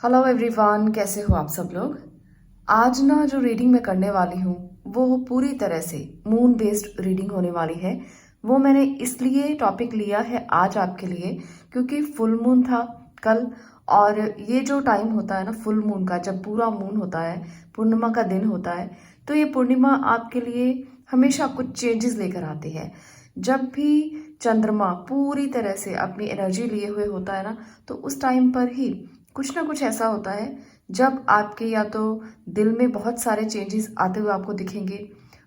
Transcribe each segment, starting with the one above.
Hello everyone, कैसे हो आप सब लोग। आज ना जो रीडिंग मैं करने वाली हूँ वो पूरी तरह से मून बेस्ड रीडिंग होने वाली है। वो मैंने इसलिए टॉपिक लिया है आज आपके लिए क्योंकि फुल मून था कल। और ये जो टाइम होता है ना फुल मून का, जब पूरा मून होता है, पूर्णिमा का दिन होता है, तो ये पूर्णिमा आपके लिए हमेशा कुछ चेंजेस लेकर आती है। जब भी चंद्रमा पूरी तरह से अपनी एनर्जी लिए हुए होता है ना, तो उस टाइम पर ही कुछ ना कुछ ऐसा होता है जब आपके या तो दिल में बहुत सारे चेंजेस आते हुए आपको दिखेंगे,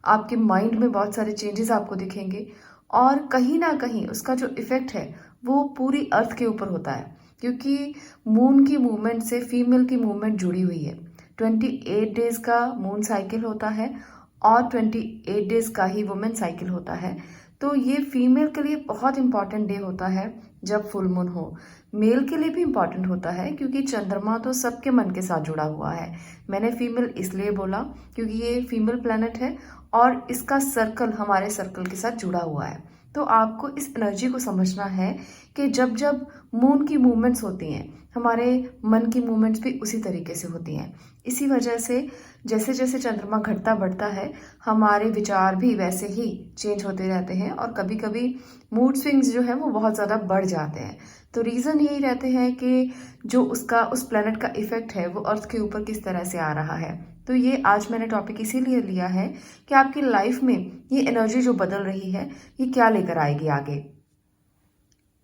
आपके माइंड में बहुत सारे चेंजेस आपको दिखेंगे, और कहीं ना कहीं उसका जो इफेक्ट है वो पूरी अर्थ के ऊपर होता है क्योंकि मून की मूवमेंट से फीमेल की मूवमेंट जुड़ी हुई है। 28 डेज का मून साइकिल होता है और 28 डेज का ही वुमेन साइकिल होता है। तो ये फीमेल के लिए बहुत इंपॉर्टेंट डे होता है जब फुल मून हो। मेल के लिए भी इम्पॉर्टेंट होता है क्योंकि चंद्रमा तो सबके मन के साथ जुड़ा हुआ है। मैंने फीमेल इसलिए बोला क्योंकि ये फीमेल प्लैनेट है और इसका सर्कल हमारे सर्कल के साथ जुड़ा हुआ है। तो आपको इस एनर्जी को समझना है कि जब जब मून की मूवमेंट्स होती हैं, हमारे मन की मूवमेंट्स भी उसी तरीके से होती हैं। इसी वजह से जैसे जैसे चंद्रमा घटता बढ़ता है, हमारे विचार भी वैसे ही चेंज होते रहते हैं और कभी कभी मूड स्विंग्स जो है वो बहुत ज़्यादा बढ़ जाते हैं। तो रीज़न यही रहते हैं कि जो उसका उस प्लेनेट का इफेक्ट है वो अर्थ के ऊपर किस तरह से आ रहा है। तो ये आज मैंने टॉपिक इसीलिए लिया है कि आपकी लाइफ में ये एनर्जी जो बदल रही है ये क्या लेकर आएगी आगे।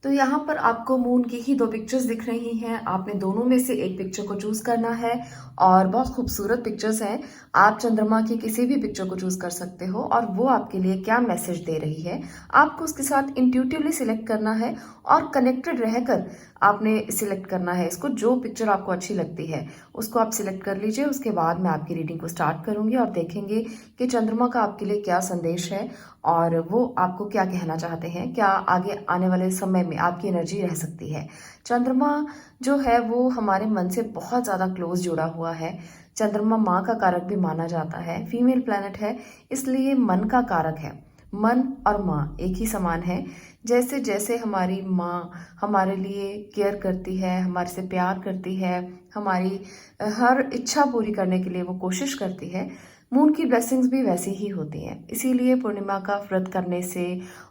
तो यहाँ पर आपको मून की ही दो पिक्चर्स दिख रही हैं। आपने दोनों में से एक पिक्चर को चूज करना है और बहुत खूबसूरत पिक्चर्स हैं। आप चंद्रमा की किसी भी पिक्चर को चूज कर सकते हो और वो आपके लिए क्या मैसेज दे रही है आपको उसके साथ इंट्यूटिवली सिलेक्ट करना है और कनेक्टेड रहकर आपने सिलेक्ट करना है इसको। जो पिक्चर आपको अच्छी लगती है उसको आप सिलेक्ट कर लीजिए। उसके बाद मैं आपकी रीडिंग को स्टार्ट करूंगी और देखेंगे कि चंद्रमा का आपके लिए क्या संदेश है और वो आपको क्या कहना चाहते हैं, क्या आगे आने वाले समय में आपकी एनर्जी रह सकती है। चंद्रमा जो है वो हमारे मन से बहुत ज़्यादा क्लोज जुड़ा हुआ है। चंद्रमा माँ का कारक भी माना जाता है, फीमेल प्लैनेट है इसलिए मन का कारक है। मन और माँ एक ही समान है। जैसे जैसे हमारी माँ हमारे लिए केयर करती है, हमारे से प्यार करती है, हमारी हर इच्छा पूरी करने के लिए वो कोशिश करती है, मून की ब्लेसिंग्स भी वैसी ही होती हैं। इसीलिए पूर्णिमा का व्रत करने से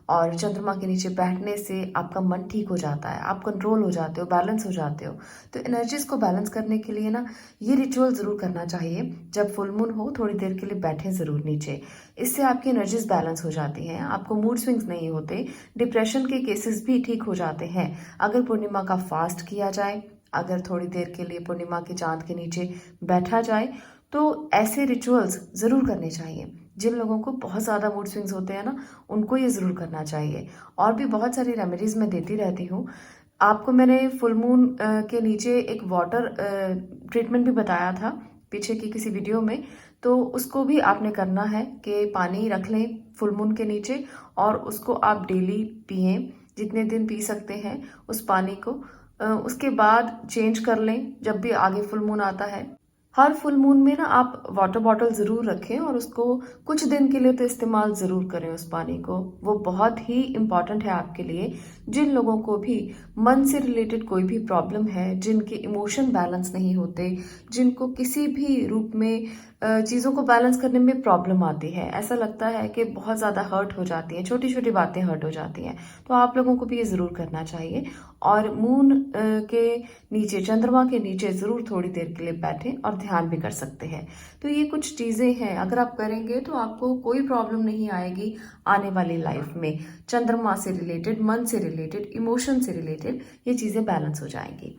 और चंद्रमा के नीचे बैठने से आपका मन ठीक हो जाता है, आप कंट्रोल हो जाते हो, बैलेंस हो जाते हो। तो एनर्जीज को बैलेंस करने के लिए ना ये रिचुअल ज़रूर करना चाहिए। जब फुल मून हो थोड़ी देर के लिए बैठें ज़रूर नीचे। इससे आपकी एनर्जीज बैलेंस हो जाती हैं, आपको मूड स्विंग्स नहीं होते, डिप्रेशन के केसेस भी ठीक हो जाते हैं अगर पूर्णिमा का फास्ट किया जाए, अगर थोड़ी देर के लिए पूर्णिमा के चांद के नीचे बैठा जाए। तो ऐसे रिचुअल्स ज़रूर करने चाहिए। जिन लोगों को बहुत ज़्यादा मूड स्विंग्स होते हैं ना, उनको ये ज़रूर करना चाहिए। और भी बहुत सारी रेमेडीज़ मैं देती रहती हूँ। आपको मैंने फुल मून के नीचे एक वाटर ट्रीटमेंट भी बताया था पीछे की किसी वीडियो में। तो उसको भी आपने करना है कि पानी रख लें फुल मून के नीचे और उसको आप डेली पिएं, जितने दिन पी सकते हैं उस पानी को। उसके बाद चेंज कर लें जब भी आगे फुल मून आता है। हर फुल मून में ना आप वाटर बॉटल ज़रूर रखें और उसको कुछ दिन के लिए तो इस्तेमाल ज़रूर करें उस पानी को। वो बहुत ही इम्पॉर्टेंट है आपके लिए। जिन लोगों को भी मन से रिलेटेड कोई भी प्रॉब्लम है, जिनके इमोशन बैलेंस नहीं होते, जिनको किसी भी रूप में चीज़ों को बैलेंस करने में प्रॉब्लम आती है, ऐसा लगता है कि बहुत ज़्यादा हर्ट हो जाती हैं, छोटी छोटी बातें हर्ट हो जाती हैं, तो आप लोगों को भी ये ज़रूर करना चाहिए। और मून के नीचे, चंद्रमा के नीचे ज़रूर थोड़ी देर के लिए बैठें और ध्यान भी कर सकते हैं। तो ये कुछ चीज़ें हैं, अगर आप करेंगे तो आपको कोई प्रॉब्लम नहीं आएगी आने वाली लाइफ में। चंद्रमा से रिलेटेड, मन से रिलेटेड, इमोशन से रिलेटेड ये चीज़ें बैलेंस हो जाएंगी।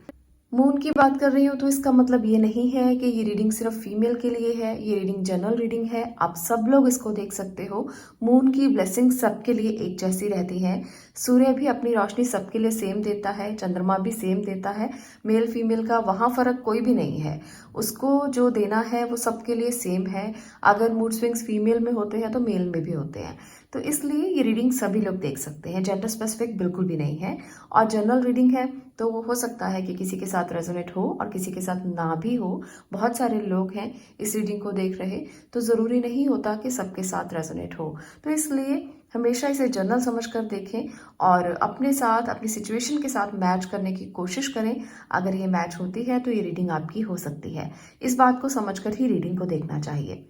मून की बात कर रही हूँ तो इसका मतलब ये नहीं है कि ये रीडिंग सिर्फ फीमेल के लिए है। ये रीडिंग जनरल रीडिंग है, आप सब लोग इसको देख सकते हो। मून की ब्लेसिंग सबके लिए एक जैसी रहती है। सूर्य भी अपनी रोशनी सबके लिए सेम देता है, चंद्रमा भी सेम देता है। मेल फीमेल का वहाँ फर्क कोई भी नहीं है, उसको जो देना है वो सबके लिए सेम है। अगर मूड स्विंग्स फीमेल में होते हैं तो मेल में भी होते हैं। तो इसलिए ये रीडिंग सभी लोग देख सकते हैं, जेंडर स्पेसिफिक बिल्कुल भी नहीं है। और जनरल रीडिंग है तो वो हो सकता है कि किसी के साथ रेजोनेट हो और किसी के साथ ना भी हो। बहुत सारे लोग हैं इस रीडिंग को देख रहे, तो ज़रूरी नहीं होता कि सबके साथ रेजोनेट हो। तो इसलिए हमेशा इसे जनरल समझकर देखें और अपने साथ, अपनी सिचुएशन के साथ मैच करने की कोशिश करें। अगर ये मैच होती है तो ये रीडिंग आपकी हो सकती है। इस बात को समझकर ही रीडिंग को देखना चाहिए।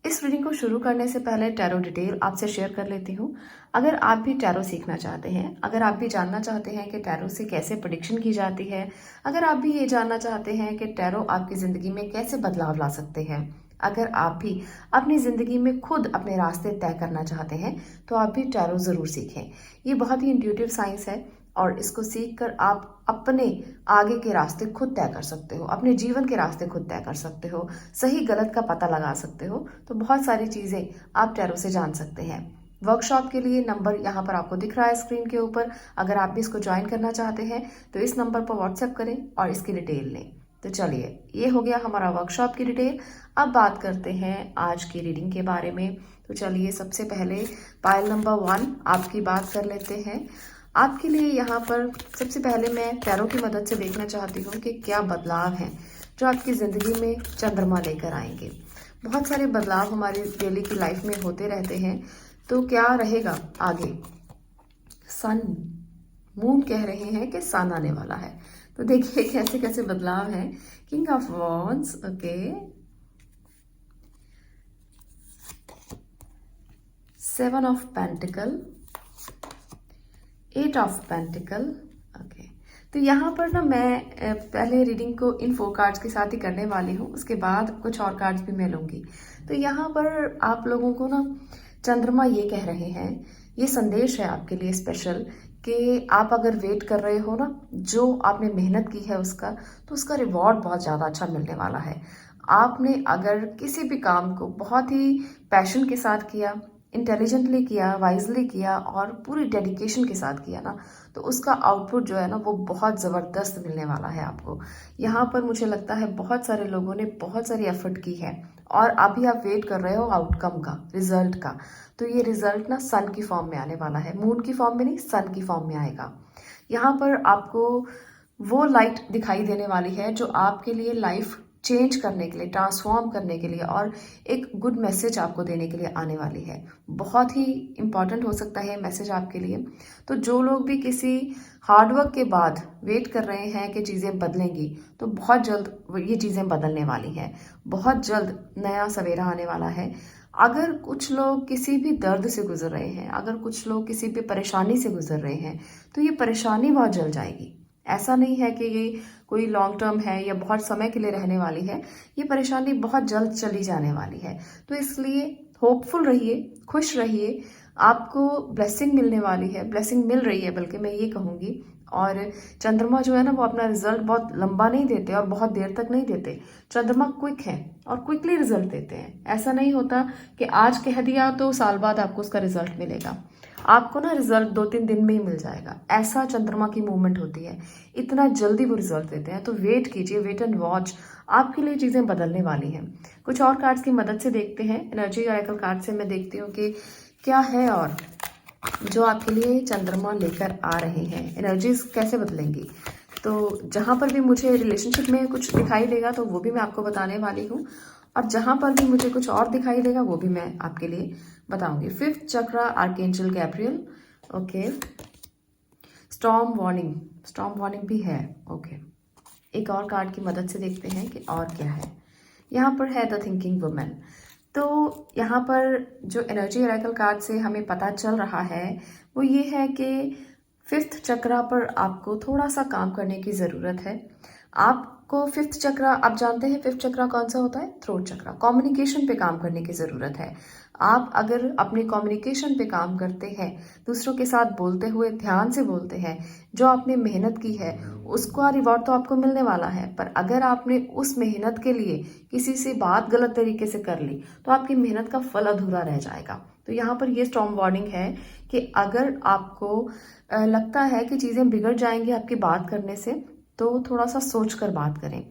इस रीडिंग को शुरू करने से पहले टैरो डिटेल आपसे शेयर कर लेती हूँ। अगर आप भी टैरो सीखना चाहते हैं, अगर आप भी जानना चाहते हैं कि टैरो से कैसे प्रेडिक्शन की जाती है, अगर आप भी ये जानना चाहते हैं कि टैरो आपकी ज़िंदगी में कैसे बदलाव ला सकते हैं, अगर आप भी अपनी ज़िंदगी में खुद अपने रास्ते तय करना चाहते हैं, तो आप भी टैरो ज़रूर सीखें। ये बहुत ही इंट्यूटिव साइंस है और इसको सीखकर आप अपने आगे के रास्ते खुद तय कर सकते हो, अपने जीवन के रास्ते खुद तय कर सकते हो, सही गलत का पता लगा सकते हो। तो बहुत सारी चीज़ें आप टैरो से जान सकते हैं। वर्कशॉप के लिए नंबर यहाँ पर आपको दिख रहा है स्क्रीन के ऊपर। अगर आप भी इसको ज्वाइन करना चाहते हैं तो इस नंबर पर व्हाट्सएप करें और इसकी डिटेल लें। तो चलिए, ये हो गया हमारा वर्कशॉप की डिटेल। अब बात करते हैं आज की रीडिंग के बारे में। तो चलिए, सबसे पहले पाइल नंबर 1 आपकी बात कर लेते हैं। आपके लिए यहाँ पर सबसे पहले मैं टैरो की मदद से देखना चाहती हूँ कि क्या बदलाव हैं जो आपकी ज़िंदगी में चंद्रमा लेकर आएंगे। बहुत सारे बदलाव हमारी डेली की लाइफ में होते रहते हैं, तो क्या रहेगा आगे। सन, मून कह रहे हैं कि सन आने वाला है। तो देखिए कैसे कैसे बदलाव हैं। King of wands, okay, 7 of pentacle, 8 of pentacle, okay. तो यहाँ पर ना मैं पहले रीडिंग को इन 4 कार्ड्स के साथ ही करने वाली हूँ, उसके बाद कुछ और कार्ड्स भी मैं लूँगी। तो यहाँ पर आप लोगों को ना चंद्रमा ये कह रहे हैं, ये संदेश है आपके लिए स्पेशल, कि आप अगर वेट कर रहे हो ना, जो आपने मेहनत की है उसका, तो उसका रिवॉर्ड बहुत ज़्यादा अच्छा मिलने वाला है। आपने अगर किसी भी काम को बहुत ही पैशन के साथ किया, इंटेलिजेंटली किया, वाइजली किया और पूरी डेडिकेशन के साथ किया ना, तो उसका आउटपुट जो है ना वो बहुत ज़बरदस्त मिलने वाला है आपको। यहाँ पर मुझे लगता है बहुत सारे लोगों ने बहुत सारी एफर्ट की है और अभी आप वेट कर रहे हो आउटकम का, रिजल्ट का। तो ये रिजल्ट ना सन की फॉर्म में आने वाला है, मून की फॉर्म में नहीं, सन की फॉर्म में आएगा। यहाँ पर आपको वो लाइट दिखाई देने वाली है जो आपके लिए लाइफ चेंज करने के लिए, ट्रांसफॉर्म करने के लिए और एक गुड मैसेज आपको देने के लिए आने वाली है। बहुत ही इम्पॉर्टेंट हो सकता है मैसेज आपके लिए। तो जो लोग भी किसी हार्डवर्क के बाद वेट कर रहे हैं कि चीज़ें बदलेंगी, तो बहुत जल्द ये चीज़ें बदलने वाली हैं। बहुत जल्द नया सवेरा आने वाला है। अगर कुछ लोग किसी भी दर्द से गुजर रहे हैं, अगर कुछ लोग किसी भी परेशानी से गुजर रहे हैं, तो ये परेशानी बहुत जल्द जाएगी। ऐसा नहीं है कि ये कोई लॉन्ग टर्म है या बहुत समय के लिए रहने वाली है, ये परेशानी बहुत जल्द चली जाने वाली है। तो इसलिए होपफुल रहिए, खुश रहिए, आपको ब्लेसिंग मिलने वाली है, ब्लेसिंग मिल रही है बल्कि मैं ये कहूँगी। और चंद्रमा जो है ना वो अपना रिजल्ट बहुत लंबा नहीं देते और बहुत देर तक नहीं देते। चंद्रमा क्विक है और क्विकली रिजल्ट देते हैं। ऐसा नहीं होता कि आज कह दिया तो साल बाद आपको उसका रिजल्ट मिलेगा। आपको ना रिजल्ट 2-3 दिन में ही मिल जाएगा, ऐसा चंद्रमा की मूवमेंट होती है। इतना जल्दी वो रिजल्ट देते हैं। तो वेट कीजिए, वेट एंड वॉच, आपके लिए चीज़ें बदलने वाली हैं। कुछ और कार्ड्स की मदद से देखते हैं। एनर्जी ऑरेकल कार्ड से मैं देखती हूँ कि क्या है और जो आपके लिए चंद्रमा लेकर आ रहे हैं, एनर्जीज कैसे बदलेंगी। तो जहाँ पर भी मुझे रिलेशनशिप में कुछ दिखाई देगा तो वो भी मैं आपको बताने वाली हूँ, और जहाँ पर भी मुझे कुछ और दिखाई देगा वो भी मैं आपके लिए बताऊंगी। 5th chakra, archangel Gabriel, okay. Storm warning, storm warning भी है, ओके। एक और कार्ड की मदद से देखते हैं कि और क्या है। यहाँ पर है द थिंकिंग वुमन। तो यहाँ पर जो एनर्जी ऑरेकल कार्ड से हमें पता चल रहा है वो ये है कि 5th चक्रा पर आपको थोड़ा सा काम करने की ज़रूरत है। आपको 5th चक्रा, आप जानते हैं 5th चक्रा कौन सा होता है? थ्रोट चक्रा। कम्युनिकेशन पे काम करने की ज़रूरत है। आप अगर अपने कम्युनिकेशन पे काम करते हैं, दूसरों के साथ बोलते हुए ध्यान से बोलते हैं, जो आपने मेहनत की है उसका रिवॉर्ड तो आपको मिलने वाला है। पर अगर आपने उस मेहनत के लिए किसी से बात गलत तरीके से कर ली तो आपकी मेहनत का फल अधूरा रह जाएगा। तो यहाँ पर ये स्टॉर्म वार्निंग है कि अगर आपको लगता है कि चीज़ें बिगड़ जाएंगी आपकी बात करने से, तो थोड़ा सा सोच कर बात करें।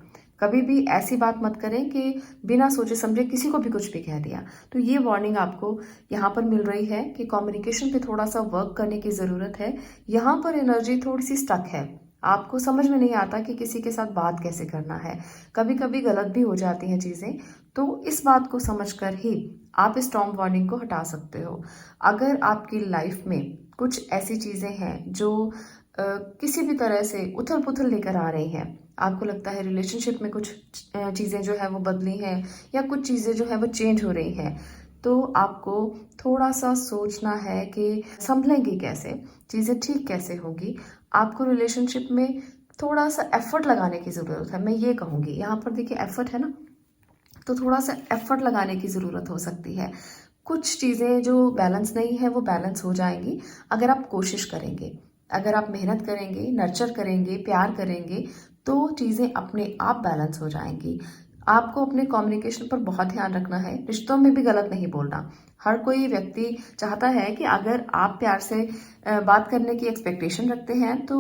कभी भी ऐसी बात मत करें कि बिना सोचे समझे किसी को भी कुछ भी कह दिया। तो ये वार्निंग आपको यहाँ पर मिल रही है कि कम्युनिकेशन पे थोड़ा सा वर्क करने की ज़रूरत है। यहाँ पर एनर्जी थोड़ी सी स्टक है, आपको समझ में नहीं आता कि किसी के साथ बात कैसे करना है, कभी कभी गलत भी हो जाती हैं चीज़ें। तो इस बात को समझकर ही आप इस टॉम वार्निंग को हटा सकते हो। अगर आपकी लाइफ में कुछ ऐसी चीज़ें हैं जो किसी भी तरह से उथल पुथल लेकर आ रही हैं, आपको लगता है रिलेशनशिप में कुछ चीज़ें जो है वो बदली हैं या कुछ चीज़ें जो है वो चेंज हो रही हैं, तो आपको थोड़ा सा सोचना है कि संभलेंगी कैसे, चीज़ें ठीक कैसे होंगी। आपको रिलेशनशिप में थोड़ा सा एफर्ट लगाने की ज़रूरत है, मैं ये कहूँगी। यहाँ पर देखिए एफर्ट है ना, तो थोड़ा सा एफर्ट लगाने की ज़रूरत हो सकती है। कुछ चीज़ें जो बैलेंस नहीं है वो बैलेंस हो जाएंगी अगर आप कोशिश करेंगे, अगर आप मेहनत करेंगे, नर्चर करेंगे, प्यार करेंगे, तो चीज़ें अपने आप बैलेंस हो जाएंगी। आपको अपने कम्युनिकेशन पर बहुत ध्यान रखना है, रिश्तों में भी गलत नहीं बोलना। हर कोई व्यक्ति चाहता है कि अगर आप प्यार से बात करने की एक्सपेक्टेशन रखते हैं तो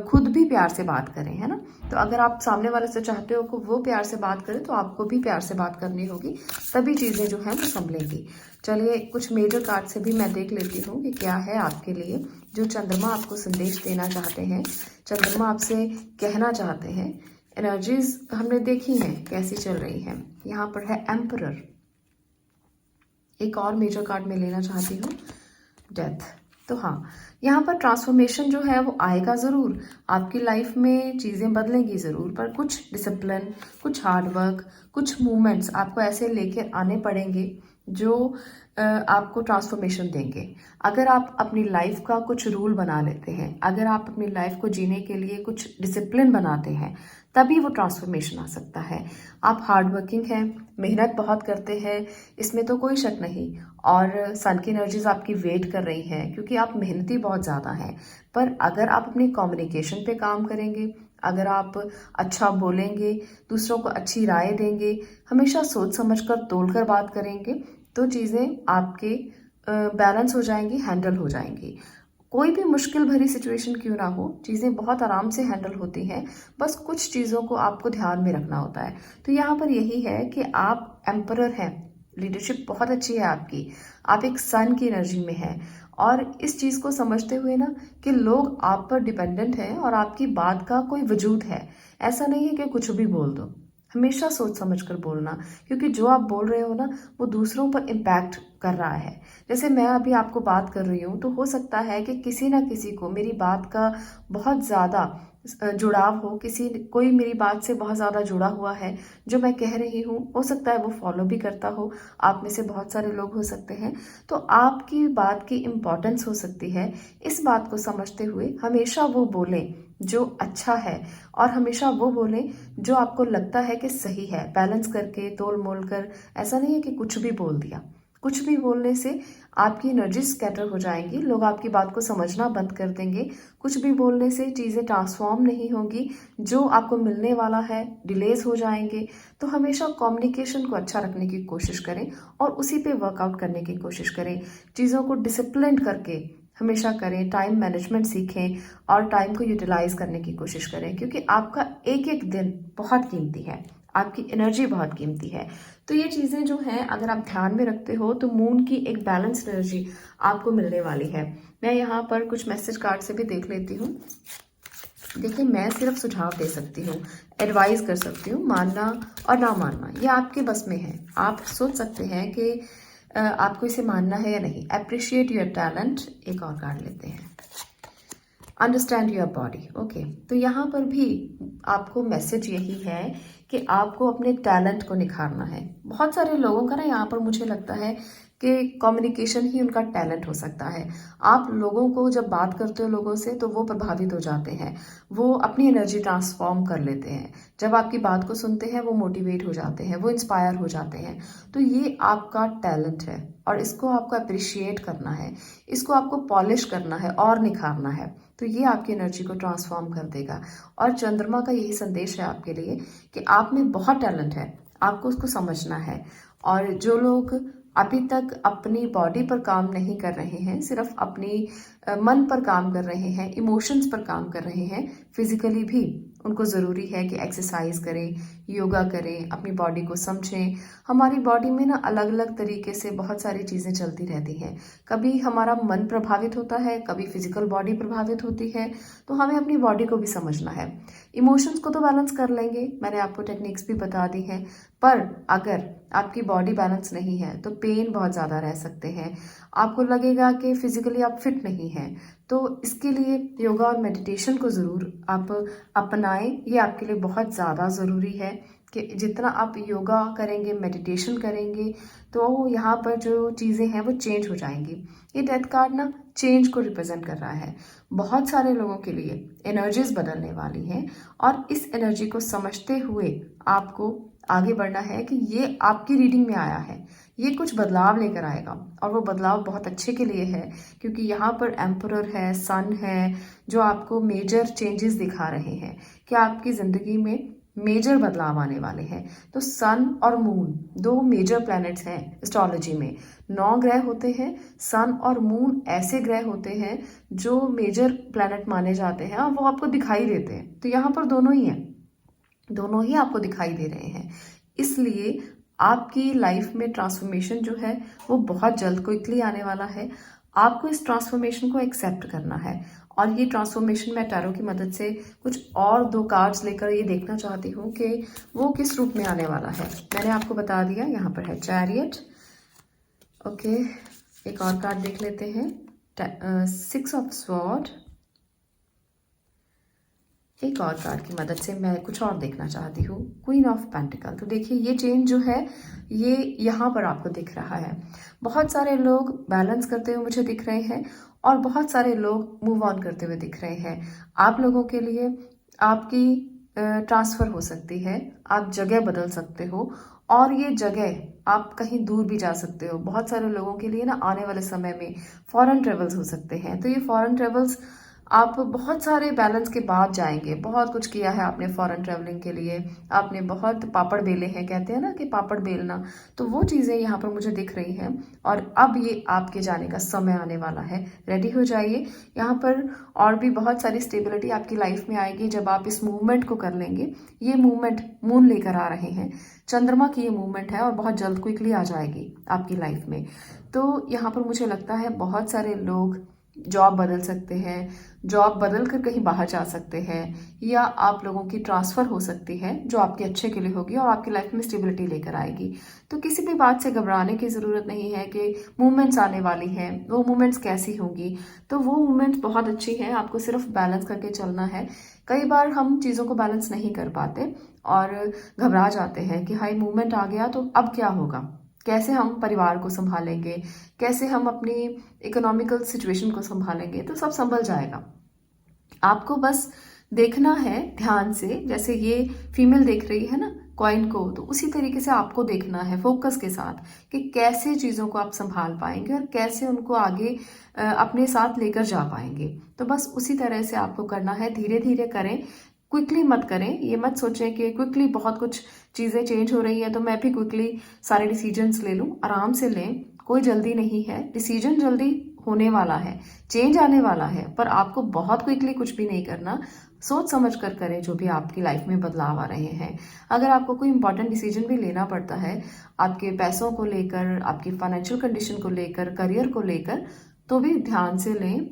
खुद भी प्यार से बात करें, है ना। तो अगर आप सामने वाले से चाहते हो कि वो प्यार से बात करे तो आपको भी प्यार से बात करनी होगी, तभी चीज़ें जो हैं वो संभलेंगी। चलिए कुछ मेजर कार्ड से भी मैं देख लेती हूँ कि क्या है आपके लिए जो चंद्रमा आपको संदेश देना चाहते हैं, चंद्रमा आपसे कहना चाहते हैं। एनर्जीज हमने देखी हैं कैसी चल रही हैं। यहाँ पर है एम्परर। एक और मेजर कार्ड में लेना चाहती हूँ, डेथ। तो हाँ, यहाँ पर ट्रांसफॉर्मेशन जो है वो आएगा ज़रूर, आपकी लाइफ में चीज़ें बदलेंगी ज़रूर, पर कुछ डिसिप्लिन, कुछ हार्डवर्क, कुछ मूवमेंट्स आपको ऐसे लेके आने पड़ेंगे जो आपको ट्रांसफॉर्मेशन देंगे। अगर आप अपनी लाइफ का कुछ रूल बना लेते हैं, अगर आप अपनी लाइफ को जीने के लिए कुछ डिसिप्लिन बनाते हैं, तभी वो ट्रांसफॉर्मेशन आ सकता है। आप हार्ड वर्किंग हैं, मेहनत बहुत करते हैं, इसमें तो कोई शक नहीं, और सन की एनर्जीज आपकी वेट कर रही हैं क्योंकि आप मेहनती बहुत ज़्यादा हैं। पर अगर आप अपनी कम्युनिकेशन पे काम करेंगे, अगर आप अच्छा बोलेंगे, दूसरों को अच्छी राय देंगे, हमेशा सोच समझ कर तोल कर बात करेंगे, तो चीज़ें आपके बैलेंस हो जाएंगी, हैंडल हो जाएंगी। कोई भी मुश्किल भरी सिचुएशन क्यों ना हो, चीज़ें बहुत आराम से हैंडल होती हैं, बस कुछ चीज़ों को आपको ध्यान में रखना होता है। तो यहाँ पर यही है कि आप एम्परर हैं, लीडरशिप बहुत अच्छी है आपकी, आप एक सन की एनर्जी में हैं, और इस चीज़ को समझते हुए ना कि लोग आप पर डिपेंडेंट हैं और आपकी बात का कोई वजूद है। ऐसा नहीं है कि कुछ भी बोल दो, हमेशा सोच समझ कर बोलना, क्योंकि जो आप बोल रहे हो ना वो दूसरों पर इम्पैक्ट कर रहा है। जैसे मैं अभी आपको बात कर रही हूँ तो हो सकता है कि किसी ना किसी को मेरी बात का बहुत ज़्यादा जुड़ाव हो, कोई मेरी बात से बहुत ज़्यादा जुड़ा हुआ है, जो मैं कह रही हूँ हो सकता है वो फॉलो भी करता हो, आप में से बहुत सारे लोग हो सकते हैं। तो आपकी बात की इम्पोर्टेंस हो सकती है। इस बात को समझते हुए हमेशा वो बोलें जो अच्छा है, और हमेशा वो बोलें जो आपको लगता है कि सही है, बैलेंस करके, तोल मोल कर। ऐसा नहीं है कि कुछ भी बोल दिया। कुछ भी बोलने से आपकी एनर्जी स्कैटर हो जाएंगी, लोग आपकी बात को समझना बंद कर देंगे। कुछ भी बोलने से चीज़ें ट्रांसफॉर्म नहीं होंगी, जो आपको मिलने वाला है डिलेज हो जाएंगे। तो हमेशा कम्युनिकेशन को अच्छा रखने की कोशिश करें और उसी पे वर्कआउट करने की कोशिश करें। चीज़ों को डिसिप्लिन करके हमेशा करें, टाइम मैनेजमेंट सीखें और टाइम को यूटिलाइज करने की कोशिश करें, क्योंकि आपका एक एक दिन बहुत कीमती है, आपकी एनर्जी बहुत कीमती है। तो ये चीज़ें जो हैं अगर आप ध्यान में रखते हो तो मून की एक बैलेंस एनर्जी आपको मिलने वाली है। मैं यहाँ पर कुछ मैसेज कार्ड से भी देख लेती हूँ। देखिए, मैं सिर्फ सुझाव दे सकती हूँ, एडवाइस कर सकती हूँ, मानना और ना मानना ये आपके बस में है। आप सोच सकते हैं कि आपको इसे मानना है या नहीं। अप्रिशिएट योर टैलेंट, एक और कार्ड लेते हैं। Understand your body, okay. तो यहाँ पर भी आपको मैसेज यही है कि आपको अपने टैलेंट को निखारना है। बहुत सारे लोगों का ना यहाँ पर मुझे लगता है कि कम्युनिकेशन ही उनका टैलेंट हो सकता है। आप लोगों को जब बात करते हो लोगों से तो वो प्रभावित हो जाते हैं, वो अपनी एनर्जी ट्रांसफॉर्म कर लेते हैं। जब आपकी बात को सुनते हैं वो मोटिवेट हो जाते हैं, वो इंस्पायर हो जाते हैं। तो ये आपका टैलेंट है और इसको आपको अप्रिशिएट करना है, इसको आपको पॉलिश करना है और निखारना है। तो ये आपकी एनर्जी को ट्रांसफॉर्म कर देगा। और चंद्रमा का यही संदेश है आपके लिए कि आप में बहुत टैलेंट है, आपको उसको समझना है। और जो लोग अभी तक अपनी बॉडी पर काम नहीं कर रहे हैं, सिर्फ अपनी मन पर काम कर रहे हैं, इमोशंस पर काम कर रहे हैं, फिजिकली भी, उनको ज़रूरी है कि एक्सरसाइज करें, योगा करें, अपनी बॉडी को समझें। हमारी बॉडी में ना अलग अलग तरीके से बहुत सारी चीज़ें चलती रहती हैं। कभी हमारा मन प्रभावित होता है, कभी फिजिकल बॉडी प्रभावित होती है, तो हमें अपनी बॉडी को भी समझना है। इमोशंस को तो बैलेंस कर लेंगे, मैंने आपको टेक्निक्स भी बता दी हैं, पर अगर आपकी बॉडी बैलेंस नहीं है तो पेन बहुत ज़्यादा रह सकते हैं। आपको लगेगा कि फिजिकली आप फिट नहीं हैं, तो इसके लिए योगा और मेडिटेशन को ज़रूर आप अपनाएं। ये आपके लिए बहुत ज़्यादा ज़रूरी है कि जितना आप योगा करेंगे, मेडिटेशन करेंगे, तो यहाँ पर जो चीज़ें हैं वो चेंज हो जाएंगी। ये डेथ कार्ड ना चेंज को रिप्रेजेंट कर रहा है। बहुत सारे लोगों के लिए एनर्जीज बदलने वाली हैं और इस एनर्जी को समझते हुए आपको आगे बढ़ना है कि ये आपकी रीडिंग में आया है, ये कुछ बदलाव लेकर आएगा और वो बदलाव बहुत अच्छे के लिए है, क्योंकि यहाँ पर एम्परर है, सन है, जो आपको मेजर चेंजेस दिखा रहे हैं कि आपकी ज़िंदगी में मेजर बदलाव आने वाले हैं। तो सन और मून दो मेजर प्लैनेट्स हैं एस्ट्रोलॉजी में। 9 ग्रह होते हैं, सन और मून ऐसे ग्रह होते हैं जो मेजर प्लैनेट माने जाते हैं और वो आपको दिखाई देते हैं। तो यहाँ पर दोनों ही हैं, दोनों ही आपको दिखाई दे रहे हैं। इसलिए आपकी लाइफ में ट्रांसफॉर्मेशन जो है वो बहुत जल्द क्विकली आने वाला है। आपको इस ट्रांसफॉर्मेशन को एक्सेप्ट करना है और ये ट्रांसफॉर्मेशन मैं टैरो की मदद से कुछ और 2 कार्ड्स लेकर ये देखना चाहती हूँ कि वो किस रूप में आने वाला है। मैंने आपको बता दिया, यहाँ पर है चैरियट। ओके, एक और कार्ड देख लेते हैं, 6 ऑफ स्वॉर्ड। एक और कार्ड की मदद से मैं कुछ और देखना चाहती हूँ, क्वीन ऑफ पेंटिकल। तो देखिए ये चेंज जो है ये यहाँ पर आपको दिख रहा है। बहुत सारे लोग बैलेंस करते हुए मुझे दिख रहे हैं और बहुत सारे लोग मूव ऑन करते हुए दिख रहे हैं। आप लोगों के लिए आपकी ट्रांसफ़र हो सकती है, आप जगह बदल सकते हो और ये जगह आप कहीं दूर भी जा सकते हो। बहुत सारे लोगों के लिए ना आने वाले समय में फॉरेन ट्रेवल्स हो सकते हैं। तो ये फॉरेन ट्रेवल्स आप बहुत सारे बैलेंस के बाद जाएंगे। बहुत कुछ किया है आपने फॉरेन ट्रैवलिंग के लिए, आपने बहुत पापड़ बेले हैं, कहते हैं ना कि पापड़ बेलना, तो वो चीज़ें यहाँ पर मुझे दिख रही हैं और अब ये आपके जाने का समय आने वाला है। रेडी हो जाइए। यहाँ पर और भी बहुत सारी स्टेबिलिटी आपकी लाइफ में आएगी जब आप इस मूवमेंट को कर लेंगे। ये मूवमेंट मून लेकर आ रहे हैं, चंद्रमा की ये मूवमेंट है और बहुत जल्द क्विकली आ जाएगी आपकी लाइफ में। तो यहाँ पर मुझे लगता है बहुत सारे लोग जॉब बदल सकते हैं, जॉब बदल कर कहीं बाहर जा सकते हैं, या आप लोगों की ट्रांसफ़र हो सकती है जो आपके अच्छे के लिए होगी और आपकी लाइफ में स्टेबिलिटी लेकर आएगी। तो किसी भी बात से घबराने की ज़रूरत नहीं है कि मूवमेंट्स आने वाली हैं, वो मूवमेंट्स कैसी होंगी। तो वो मूवमेंट्स बहुत अच्छी हैं, आपको सिर्फ बैलेंस करके चलना है। कई बार हम चीज़ों को बैलेंस नहीं कर पाते और घबरा जाते हैं कि हाई मूवमेंट आ गया तो अब क्या होगा, कैसे हम परिवार को संभालेंगे, कैसे हम अपनी इकोनॉमिकल सिचुएशन को संभालेंगे। तो सब संभल जाएगा। आपको बस देखना है ध्यान से, जैसे ये फीमेल देख रही है ना कॉइन को, तो उसी तरीके से आपको देखना है फोकस के साथ कि कैसे चीज़ों को आप संभाल पाएंगे और कैसे उनको आगे अपने साथ लेकर जा पाएंगे। तो बस उसी तरह से आपको करना है, धीरे धीरे करें, क्विकली मत करें। ये मत सोचें कि क्विकली बहुत कुछ चीज़ें चेंज हो रही है तो मैं भी क्विकली सारे डिसीजंस ले लूँ। आराम से लें, कोई जल्दी नहीं है। डिसीजन जल्दी होने वाला है, चेंज आने वाला है, पर आपको बहुत क्विकली कुछ भी नहीं करना। सोच समझ कर करें जो भी आपकी लाइफ में बदलाव आ रहे हैं। अगर आपको कोई इंपॉर्टेंट डिसीजन भी लेना पड़ता है आपके पैसों को लेकर, आपकी फाइनेंशियल कंडीशन को लेकर, करियर को लेकर, तो भी ध्यान से लें।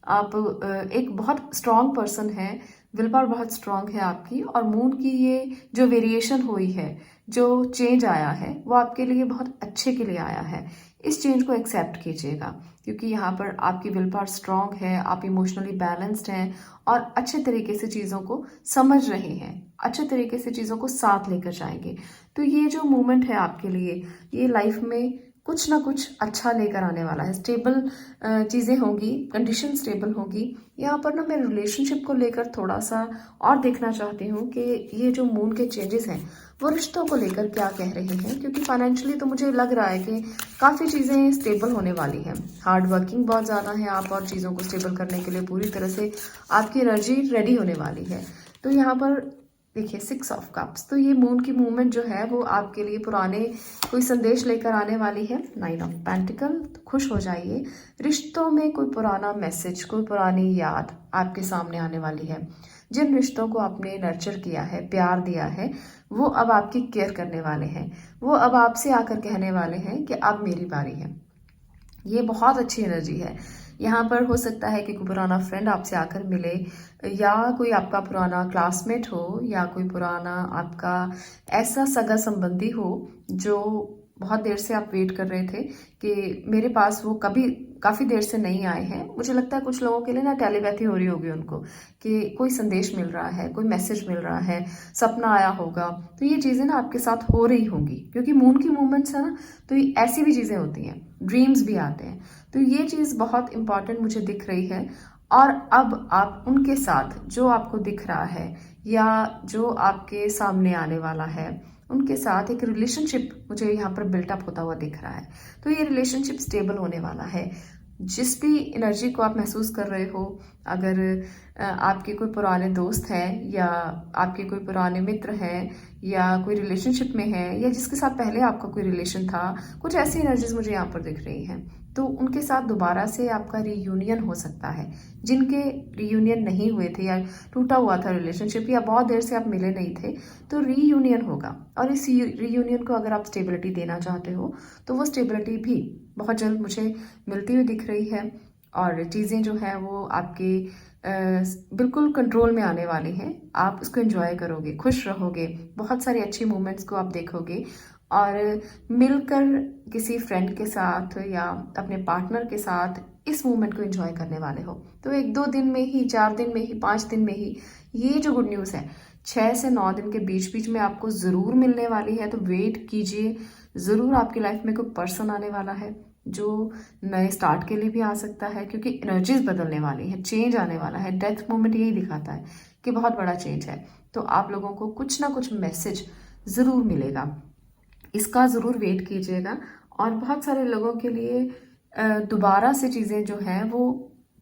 आप एक बहुत स्ट्रांग पर्सन है, विल पावर बहुत स्ट्रांग है आपकी, और मून की ये जो वेरिएशन हुई है, जो चेंज आया है, वो आपके लिए बहुत अच्छे के लिए आया है। इस चेंज को एक्सेप्ट कीजिएगा, क्योंकि यहाँ पर आपकी विल पावर स्ट्रांग है, आप इमोशनली बैलेंस्ड हैं और अच्छे तरीके से चीज़ों को समझ रहे हैं, अच्छे तरीके से चीज़ों को साथ लेकर जाएंगे। तो ये जो मूवमेंट है आपके लिए, ये लाइफ में कुछ ना कुछ अच्छा लेकर आने वाला है। स्टेबल चीज़ें होंगी, कंडीशन स्टेबल होगी। यहाँ पर ना मैं रिलेशनशिप को लेकर थोड़ा सा और देखना चाहती हूँ कि ये जो मून के चेंजेस हैं वो रिश्तों को लेकर क्या कह रहे हैं, क्योंकि फाइनेंशियली तो मुझे लग रहा है कि काफ़ी चीज़ें स्टेबल होने वाली हैं। हार्ड वर्किंग बहुत ज़्यादा है आप, और चीज़ों को स्टेबल करने के लिए पूरी तरह से आपकी एनर्जी रेडी होने वाली है। तो यहाँ पर देखिए 6 ऑफ कप्स, तो ये मून की मूवमेंट जो है वो आपके लिए पुराने कोई संदेश लेकर आने वाली है। 9 ऑफ पेंटिकल, तो खुश हो जाइए। रिश्तों में कोई पुराना मैसेज, कोई पुरानी याद आपके सामने आने वाली है। जिन रिश्तों को आपने नर्चर किया है, प्यार दिया है, वो अब आपकी केयर करने वाले हैं। वो अब आपसे आकर कहने वाले हैं कि अब मेरी बारी है। ये बहुत अच्छी एनर्जी है। यहाँ पर हो सकता है कि कोई पुराना फ्रेंड आपसे आकर मिले, या कोई आपका पुराना क्लासमेट हो, या कोई पुराना आपका ऐसा सगा संबंधी हो जो बहुत देर से आप वेट कर रहे थे कि मेरे पास वो कभी काफ़ी देर से नहीं आए हैं। मुझे लगता है कुछ लोगों के लिए ना टेलीपैथी हो रही होगी उनको, कि कोई संदेश मिल रहा है, कोई मैसेज मिल रहा है, सपना आया होगा। तो ये चीज़ें ना आपके साथ हो रही होंगी, क्योंकि मून की मूवमेंट्स है ना, तो ये ऐसी भी चीज़ें होती हैं, ड्रीम्स भी आते हैं। तो ये चीज़ बहुत इंपॉर्टेंट मुझे दिख रही है। और अब आप उनके साथ जो आपको दिख रहा है या जो आपके सामने आने वाला है, उनके साथ एक रिलेशनशिप मुझे यहाँ पर बिल्टअप होता हुआ दिख रहा है। तो ये रिलेशनशिप स्टेबल होने वाला है। जिस भी एनर्जी को आप महसूस कर रहे हो, अगर आपके कोई पुराने दोस्त हैं, या आपके कोई पुराने मित्र हैं, या कोई रिलेशनशिप में है, या जिसके साथ पहले आपका कोई रिलेशन था, कुछ ऐसी एनर्जीज मुझे यहाँ पर दिख रही हैं। तो उनके साथ दोबारा से आपका रीयूनियन हो सकता है। जिनके रीयूनियन नहीं हुए थे, या टूटा हुआ था रिलेशनशिप, या बहुत देर से आप मिले नहीं थे, तो रीयूनियन होगा। और इस रीयूनियन को अगर आप स्टेबिलिटी देना चाहते हो, तो वो स्टेबिलिटी भी बहुत जल्द मुझे मिलती हुई दिख रही है। और चीज़ें जो है वो आपके बिल्कुल कंट्रोल में आने वाली हैं। आप उसको एंजॉय करोगे, खुश रहोगे, बहुत सारी अच्छी मोमेंट्स को आप देखोगे, और मिलकर किसी फ्रेंड के साथ या अपने पार्टनर के साथ इस मोमेंट को एंजॉय करने वाले हो। तो 1-2 दिन में ही, 4 दिन में ही, 5 दिन में ही, ये जो गुड न्यूज़ है 6 से 9 दिन के बीच बीच में आपको ज़रूर मिलने वाली है। तो वेट कीजिए, ज़रूर आपकी लाइफ में कोई पर्सन आने वाला है जो नए स्टार्ट के लिए भी आ सकता है, क्योंकि एनर्जीज बदलने वाली है, चेंज आने वाला है। डेथ मोमेंट यही दिखाता है कि बहुत बड़ा चेंज है। तो आप लोगों को कुछ ना कुछ मैसेज ज़रूर मिलेगा, इसका ज़रूर वेट कीजिएगा। और बहुत सारे लोगों के लिए दोबारा से चीज़ें जो हैं वो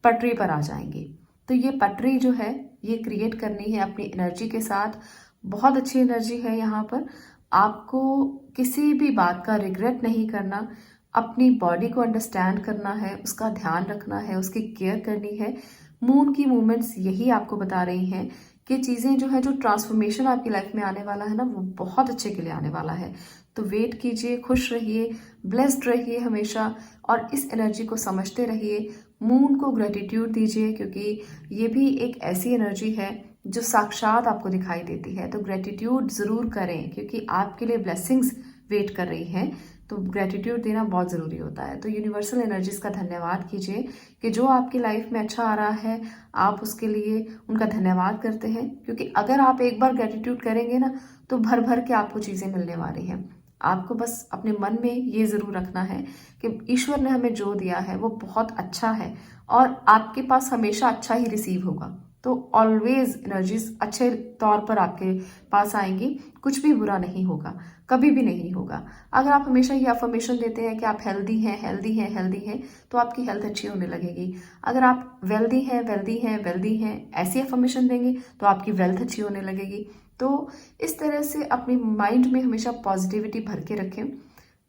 पटरी पर आ जाएंगी। तो ये पटरी जो है ये क्रिएट करनी है अपनी एनर्जी के साथ। बहुत अच्छी एनर्जी है यहाँ पर। आपको किसी भी बात का रिग्रेट नहीं करना, अपनी बॉडी को अंडरस्टैंड करना है, उसका ध्यान रखना है, उसकी केयर करनी है। मून की मूवमेंट्स यही आपको बता रही हैं कि चीज़ें जो है, जो ट्रांसफॉर्मेशन आपकी लाइफ में आने वाला है ना, वो बहुत अच्छे के लिए आने वाला है। तो वेट कीजिए, खुश रहिए, ब्लेस्ड रहिए हमेशा, और इस एनर्जी को समझते रहिए। मून को ग्रेटिट्यूड दीजिए, क्योंकि ये भी एक ऐसी एनर्जी है जो साक्षात आपको दिखाई देती है। तो ग्रेटिट्यूड ज़रूर करें, क्योंकि आपके लिए ब्लेसिंग्स वेट कर रही हैं। तो ग्रेटिट्यूड देना बहुत ज़रूरी होता है। तो यूनिवर्सल एनर्जीज का धन्यवाद कीजिए कि जो आपकी लाइफ में अच्छा आ रहा है, आप उसके लिए उनका धन्यवाद करते हैं। क्योंकि अगर आप एक बार ग्रेटिट्यूड करेंगे ना, तो भर भर के आपको चीज़ें मिलने वाली हैं। आपको बस अपने मन में ये ज़रूर रखना है कि ईश्वर ने हमें जो दिया है वो बहुत अच्छा है, और आपके पास हमेशा अच्छा ही रिसीव होगा। तो ऑलवेज एनर्जीज अच्छे तौर पर आपके पास आएंगी, कुछ भी बुरा नहीं होगा, कभी भी नहीं होगा। अगर आप हमेशा ये अफर्मेशन देते हैं कि आप हेल्दी हैं, हेल्दी हैं, हेल्दी हैं, तो आपकी हेल्थ अच्छी होने लगेगी। अगर आप वेल्दी हैं, वेल्दी हैं, वेल्दी हैं, ऐसी अफर्मेशन देंगे तो आपकी वेल्थ अच्छी होने लगेगी। तो इस तरह से अपनी माइंड में हमेशा पॉजिटिविटी भर के रखें।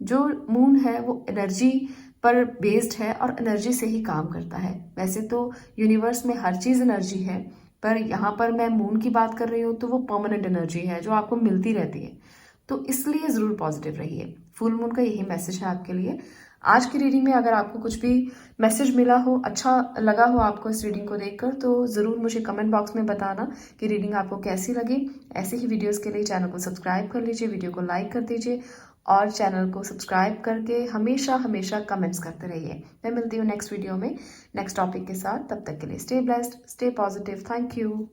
जो मून है वो एनर्जी पर बेस्ड है, और एनर्जी से ही काम करता है। वैसे तो यूनिवर्स में हर चीज़ एनर्जी है, पर यहाँ पर मैं मून की बात कर रही हूँ, तो वो परमानेंट एनर्जी है जो आपको मिलती रहती है। तो इसलिए ज़रूर पॉजिटिव रहिए। फुल मून का यही मैसेज है आपके लिए। आज की रीडिंग में अगर आपको कुछ भी मैसेज मिला हो, अच्छा लगा हो आपको इस रीडिंग को देखकर, तो ज़रूर मुझे कमेंट बॉक्स में बताना कि रीडिंग आपको कैसी लगी। ऐसे ही वीडियोस के लिए चैनल को सब्सक्राइब कर लीजिए, वीडियो को लाइक कर दीजिए, और चैनल को सब्सक्राइब करके हमेशा हमेशा कमेंट्स करते रहिए। मैं मिलती हूँ नेक्स्ट वीडियो में नेक्स्ट टॉपिक के साथ। तब तक के लिए stay blessed, stay positive. Thank you.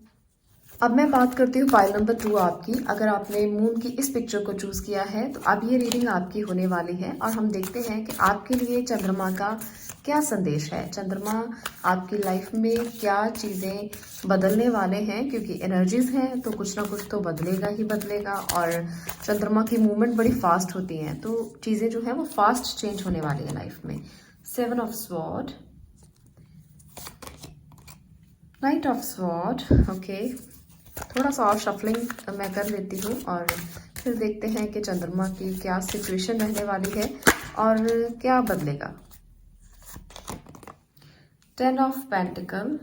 अब मैं बात करती हूँ पाइल नंबर 2 आपकी। अगर आपने मून की इस पिक्चर को चूज किया है, तो अब ये रीडिंग आपकी होने वाली है, और हम देखते हैं कि आपके लिए चंद्रमा का क्या संदेश है। चंद्रमा आपकी लाइफ में क्या चीज़ें बदलने वाले हैं, क्योंकि एनर्जीज हैं तो कुछ ना कुछ तो बदलेगा ही बदलेगा, और चंद्रमा की मूवमेंट बड़ी फास्ट होती हैं, तो चीज़ें जो है वो फास्ट चेंज होने वाली है लाइफ में। 7 of sword, night of sword. Okay, थोड़ा सा और शफलिंग मैं कर लेती हूँ, और फिर देखते हैं कि चंद्रमा की क्या सिचुएशन रहने वाली है और क्या बदलेगा। 10 of pentacle,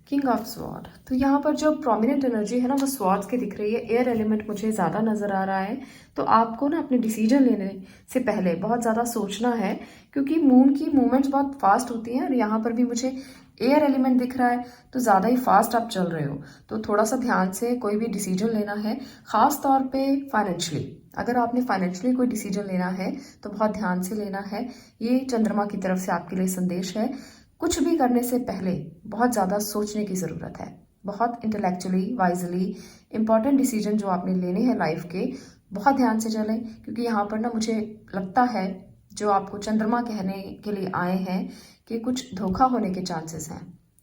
king of sword, तो यहाँ पर जो प्रोमिनेंट एनर्जी है ना वो स्वॉर्ड्स की दिख रही है। एयर एलिमेंट मुझे ज़्यादा नज़र आ रहा है। तो आपको ना अपने डिसीजन लेने से पहले बहुत ज़्यादा सोचना है, क्योंकि मून की मूवमेंट्स बहुत फास्ट होती हैं और यहाँ पर भी मुझे एयर एलिमेंट दिख रहा है, तो ज़्यादा ही फास्ट आप चल रहे हो। तो थोड़ा सा ध्यान से कोई भी डिसीजन लेना है, ख़ास तौर पे फाइनेंशियली। अगर आपने फाइनेंशियली कोई डिसीजन लेना है तो बहुत ध्यान से लेना है। ये चंद्रमा की तरफ से आपके लिए संदेश है। कुछ भी करने से पहले बहुत ज़्यादा सोचने की ज़रूरत है। बहुत इंटेलेक्चुअली वाइजली इंपॉर्टेंट डिसीजन जो आपने लेने हैं लाइफ के, बहुत ध्यान से चलें, क्योंकि यहाँ पर ना मुझे लगता है जो आपको चंद्रमा कहने के लिए आए हैं कि कुछ धोखा होने के चांसेस हैं।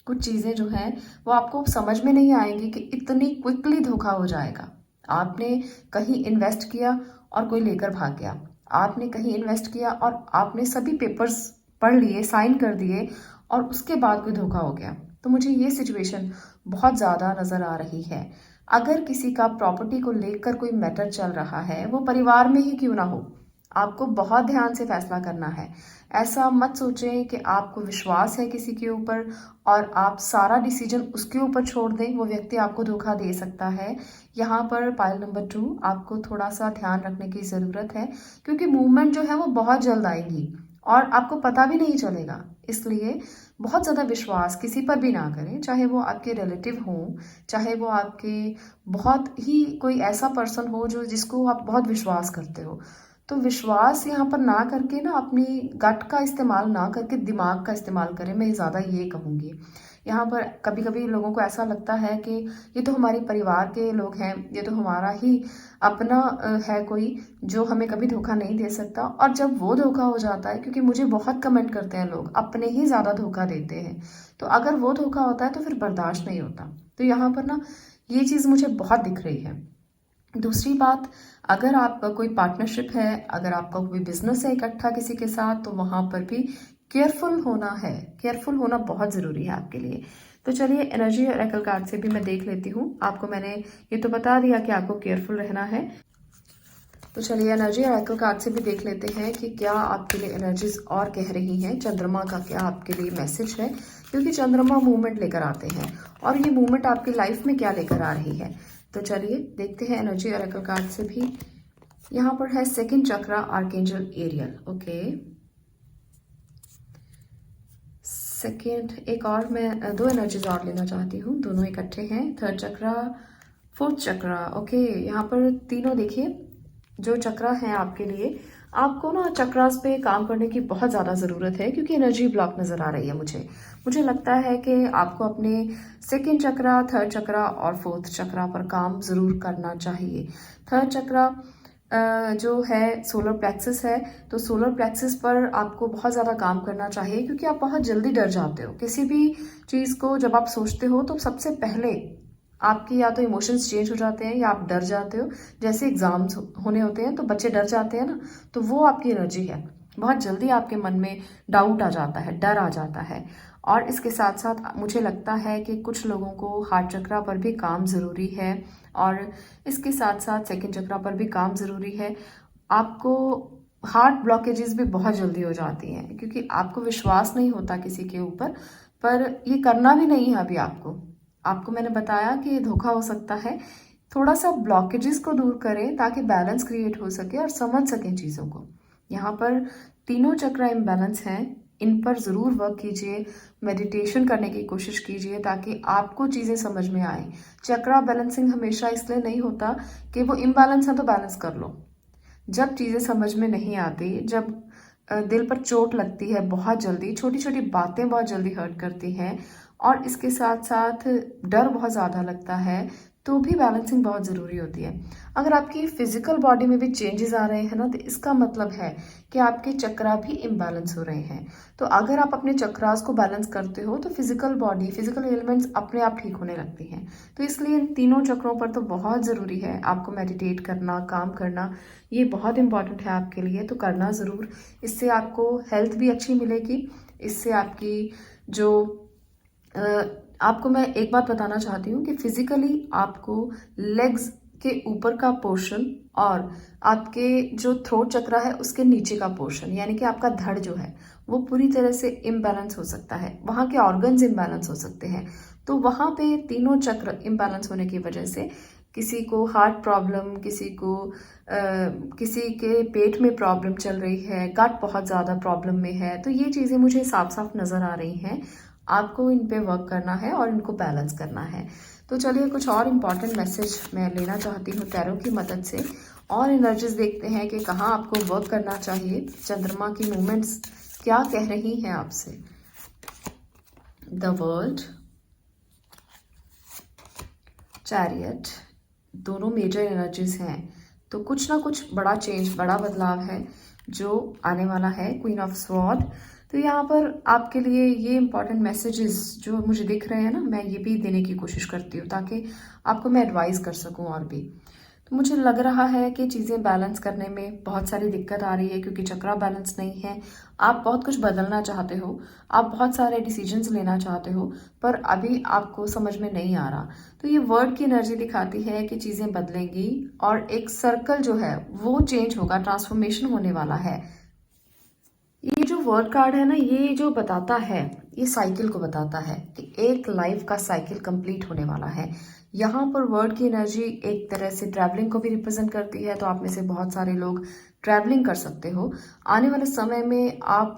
कुछ चीज़ें जो हैं वो आपको समझ में नहीं आएंगी कि इतनी क्विकली धोखा हो जाएगा। आपने कहीं इन्वेस्ट किया और कोई लेकर भाग गया। आपने कहीं इन्वेस्ट किया और आपने सभी पेपर्स पढ़ लिए, साइन कर दिए, और उसके बाद कोई धोखा हो गया। तो मुझे ये सिचुएशन बहुत ज़्यादा नज़र आ रही है। अगर किसी का प्रॉपर्टी को लेकर कोई मैटर चल रहा है, वो परिवार में ही क्यों ना हो, आपको बहुत ध्यान से फैसला करना है। ऐसा मत सोचें कि आपको विश्वास है किसी के ऊपर और आप सारा डिसीजन उसके ऊपर छोड़ दें। वो व्यक्ति आपको धोखा दे सकता है। यहाँ पर पाइल नंबर 2, आपको थोड़ा सा ध्यान रखने की ज़रूरत है, क्योंकि मूवमेंट जो है वो बहुत जल्द आएगी और आपको पता भी नहीं चलेगा। इसलिए बहुत ज़्यादा विश्वास किसी पर भी ना करें, चाहे वो आपके रिलेटिव हों, चाहे वो आपके बहुत ही कोई ऐसा पर्सन हो जो जिसको आप बहुत विश्वास करते हो। तो विश्वास यहाँ पर ना करके ना अपनी गट का इस्तेमाल ना करके दिमाग का इस्तेमाल करें, मैं ज़्यादा ये कहूँगी। यहाँ पर कभी कभी लोगों को ऐसा लगता है कि ये तो हमारे परिवार के लोग हैं, ये तो हमारा ही अपना है कोई जो हमें कभी धोखा नहीं दे सकता। और जब वो धोखा हो जाता है, क्योंकि मुझे बहुत कमेंट करते हैं लोग अपने ही ज़्यादा धोखा देते हैं, तो अगर वो धोखा होता है तो फिर बर्दाश्त नहीं होता। तो यहाँ पर ना ये चीज़ मुझे बहुत दिख रही है। दूसरी बात, अगर आपका कोई पार्टनरशिप है, अगर आपका कोई बिजनेस है इकट्ठा किसी के साथ, तो वहाँ पर भी केयरफुल होना है। केयरफुल होना बहुत ज़रूरी है आपके लिए। तो चलिए एनर्जी ऑरेकल कार्ड से भी मैं देख लेती हूँ। आपको मैंने ये तो बता दिया कि आपको केयरफुल रहना है। तो चलिए एनर्जी ऑरेकल कार्ड से भी देख लेते हैं कि क्या आपके लिए एनर्जीज और कह रही हैं। चंद्रमा का क्या आपके लिए मैसेज है, क्योंकि चंद्रमा मूवमेंट लेकर आते हैं और ये मूवमेंट आपकी लाइफ में क्या लेकर आ रही है। तो चलिए देखते हैं एनर्जी ऑरेकल कार्ड से भी। यहाँ पर है सेकंड चक्रा, आर्कएंजल एरियल। ओके, सेकंड, एक और मैं 2 एनर्जीज और लेना चाहती हूँ, दोनों इकट्ठे हैं। थर्ड चक्रा, फोर्थ चक्रा। ओके, यहाँ पर तीनों देखिए जो चक्रा है आपके लिए, आपको ना चक्रास पे काम करने की बहुत ज़्यादा ज़रूरत है, क्योंकि एनर्जी ब्लॉक नज़र आ रही है मुझे लगता है कि आपको अपने सेकंड चक्रा, थर्ड चक्रा और फोर्थ चक्रा पर काम ज़रूर करना चाहिए। थर्ड चक्रा जो है सोलर प्लेक्सस है, तो सोलर प्लेक्सस पर आपको बहुत ज़्यादा काम करना चाहिए, क्योंकि आप बहुत जल्दी डर जाते हो। किसी भी चीज़ को जब आप सोचते हो तो सबसे पहले आपकी या तो इमोशंस चेंज हो जाते हैं या आप डर जाते हो। जैसे एग्जाम्स होने होते हैं तो बच्चे डर जाते हैं ना, तो वो आपकी एनर्जी है। बहुत जल्दी आपके मन में डाउट आ जाता है, डर आ जाता है। और इसके साथ साथ मुझे लगता है कि कुछ लोगों को हार्ट चक्रा पर भी काम ज़रूरी है और इसके साथ साथ सेकंड चक्रा पर भी काम ज़रूरी है। आपको हार्ट ब्लॉकेजेस भी बहुत जल्दी हो जाती हैं, क्योंकि आपको विश्वास नहीं होता किसी के ऊपर, पर ये करना भी नहीं है अभी आपको मैंने बताया कि धोखा हो सकता है। थोड़ा सा ब्लॉकेजेस को दूर करें ताकि बैलेंस क्रिएट हो सके और समझ सकें चीज़ों को। यहाँ पर तीनों चक्र इम्बैलेंस हैं, इन पर ज़रूर वर्क कीजिए, मेडिटेशन करने की कोशिश कीजिए ताकि आपको चीज़ें समझ में आए। चक्रा बैलेंसिंग हमेशा इसलिए नहीं होता कि वो इम्बैलेंस है तो बैलेंस कर लो। जब चीज़ें समझ में नहीं आती, जब दिल पर चोट लगती है बहुत जल्दी, छोटी छोटी बातें बहुत जल्दी हर्ट करती हैं और इसके साथ साथ डर बहुत ज़्यादा लगता है, तो भी बैलेंसिंग बहुत ज़रूरी होती है। अगर आपकी फिजिकल बॉडी में भी चेंजेस आ रहे हैं ना, तो इसका मतलब है कि आपके चक्रा भी इम्बैलेंस हो रहे हैं। तो अगर आप अपने चक्रास को बैलेंस करते हो तो फिजिकल बॉडी, फिजिकल एलिमेंट्स अपने आप ठीक होने लगती हैं। तो इसलिए इन तीनों चक्रों पर तो बहुत ज़रूरी है आपको मेडिटेट करना, काम करना, ये बहुत इंपॉर्टेंट है आपके लिए, तो करना ज़रूर। इससे आपको हेल्थ भी अच्छी मिलेगी, इससे आपकी जो आपको मैं एक बात बताना चाहती हूँ कि फिजिकली आपको लेग्स के ऊपर का पोर्शन और आपके जो थ्रोट चक्रा है उसके नीचे का पोर्शन, यानी कि आपका धड़ जो है वो पूरी तरह से इम्बैलेंस हो सकता है, वहाँ के ऑर्गन्स इम्बैलेंस हो सकते हैं। तो वहाँ पे तीनों चक्र इम्बैलेंस होने की वजह से किसी को हार्ट प्रॉब्लम, किसी के पेट में प्रॉब्लम चल रही है, गट बहुत ज़्यादा प्रॉब्लम में है, तो ये चीज़ें मुझे साफ साफ नज़र आ रही हैं। आपको इन पे वर्क करना है और इनको बैलेंस करना है। तो चलिए कुछ और इम्पॉर्टेंट मैसेज मैं लेना चाहती हूँ टैरो की मदद से, और एनर्जीज देखते हैं कि कहाँ आपको वर्क करना चाहिए। चंद्रमा की मूवमेंट्स क्या कह रही हैं आपसे। द वर्ल्ड, चैरियट, दोनों मेजर एनर्जीज हैं। तो कुछ ना कुछ बड़ा चेंज, बड़ा बदलाव है जो आने वाला है। क्वीन ऑफ स्वॉर्ड, तो यहाँ पर आपके लिए ये इंपॉर्टेंट मैसेजेस जो मुझे दिख रहे हैं ना, मैं ये भी देने की कोशिश करती हूँ ताकि आपको मैं एडवाइस कर सकूँ और भी। तो मुझे लग रहा है कि चीज़ें बैलेंस करने में बहुत सारी दिक्कत आ रही है क्योंकि चक्रा बैलेंस नहीं है। आप बहुत कुछ बदलना चाहते हो, आप बहुत सारे डिसीजंस लेना चाहते हो, पर अभी आपको समझ में नहीं आ रहा। तो ये वर्ड की एनर्जी दिखाती है कि चीज़ें बदलेंगी और एक सर्कल जो है वो चेंज होगा, ट्रांसफॉर्मेशन होने वाला है। ये जो वर्ड कार्ड है ना, ये जो बताता है, ये साइकिल को बताता है कि एक लाइफ का साइकिल कंप्लीट होने वाला है। यहाँ पर वर्ड की एनर्जी एक तरह से ट्रैवलिंग को भी रिप्रेजेंट करती है, तो आप में से बहुत सारे लोग ट्रैवलिंग कर सकते हो। आने वाले समय में आप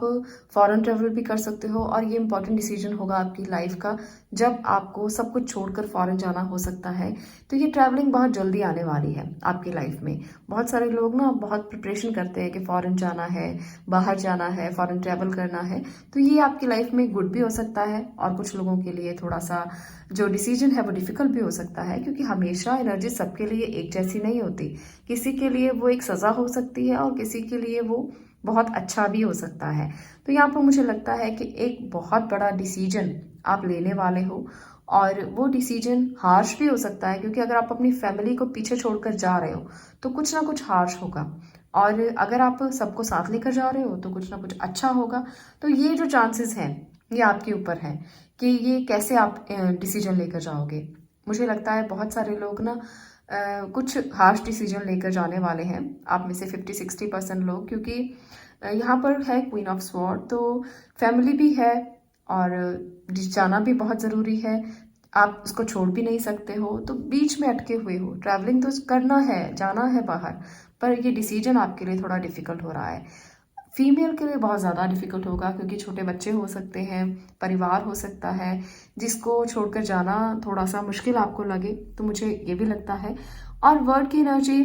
फॉरेन ट्रैवल भी कर सकते हो और ये इंपॉर्टेंट डिसीजन होगा आपकी लाइफ का, जब आपको सब कुछ छोड़कर फॉरेन जाना हो सकता है। तो ये ट्रैवलिंग बहुत जल्दी आने वाली है आपकी लाइफ में। बहुत सारे लोग ना बहुत प्रिपरेशन करते हैं कि फॉरेन जाना है, बाहर जाना है, फॉरेन ट्रैवल करना है। तो ये आपकी लाइफ में गुड भी हो सकता है और कुछ लोगों के लिए थोड़ा सा जो डिसीजन है वो डिफिकल्ट भी हो सकता है, क्योंकि हमेशा एनर्जी सबके लिए एक जैसी नहीं होती। किसी के लिए वो एक सज़ा हो सकती है और किसी के लिए वो बहुत अच्छा भी हो सकता है। तो यहाँ पर मुझे लगता है कि एक बहुत बड़ा डिसीजन आप लेने वाले हो और वो डिसीजन हार्श भी हो सकता है, क्योंकि अगर आप अपनी फैमिली को पीछे छोड़कर जा रहे हो तो कुछ ना कुछ हार्श होगा, और अगर आप सबको साथ लेकर जा रहे हो तो कुछ ना कुछ अच्छा होगा। तो ये जो चांसेस हैं ये आपके ऊपर है कि ये कैसे आप डिसीजन लेकर जाओगे। मुझे लगता है बहुत सारे लोग ना कुछ हार्श डिसीजन लेकर जाने वाले हैं, आप में से 50-60% लोग, क्योंकि यहाँ पर है क्वीन ऑफ स्वॉर्ड, तो फैमिली भी है और जाना भी बहुत ज़रूरी है। आप उसको छोड़ भी नहीं सकते हो, तो बीच में अटके हुए हो। ट्रैवलिंग तो करना है, जाना है बाहर, पर ये डिसीजन आपके लिए थोड़ा डिफ़िकल्ट हो रहा है। फीमेल के लिए बहुत ज़्यादा डिफ़िकल्ट होगा, क्योंकि छोटे बच्चे हो सकते हैं, परिवार हो सकता है जिसको छोड़कर जाना थोड़ा सा मुश्किल आपको लगे, तो मुझे ये भी लगता है। और वर्ड की एनर्जी